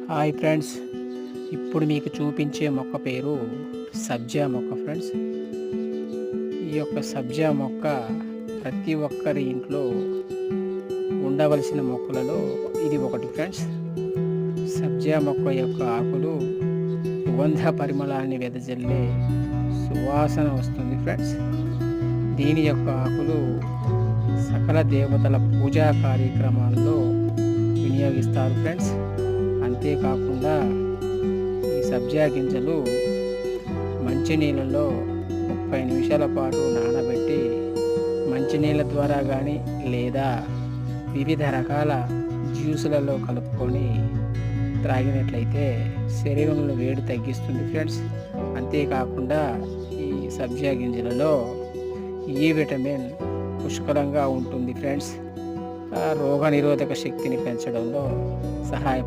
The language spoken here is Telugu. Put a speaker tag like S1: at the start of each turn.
S1: హాయ్ ఫ్రెండ్స్, ఇప్పుడు మీకు చూపించే మొక్క పేరు సబ్జా మొక్క ఫ్రెండ్స్. ఈ యొక్క సబ్జా మొక్క ప్రతి ఒక్కరి ఇంట్లో ఉండవలసిన మొక్కలలో ఇది ఒకటి ఫ్రెండ్స్. సబ్జా మొక్క యొక్క ఆకులు సుగంధ పరిమళాన్ని వెదజల్లే సువాసన వస్తుంది ఫ్రెండ్స్. దీని యొక్క ఆకులు సకల దేవతల పూజా కార్యక్రమాల్లో వినియోగిస్తారు ఫ్రెండ్స్. అంతేకాకుండా ఈ సబ్జా గింజలు మంచినీళ్ళలో 30 నిమిషాల పాటు నానబెట్టి మంచినీళ్ళ ద్వారా కానీ లేదా వివిధ రకాల జ్యూసులలో కలుపుకొని త్రాగినట్లయితే శరీరంలో వేడి తగ్గిస్తుంది ఫ్రెండ్స్. అంతేకాకుండా ఈ సబ్జా గింజలలో ఈ విటమిన్ పుష్కలంగా ఉంటుంది ఫ్రెండ్స్. రోగ నిరోధక శక్తిని పెంచడంలో సహాయపడుతుంది.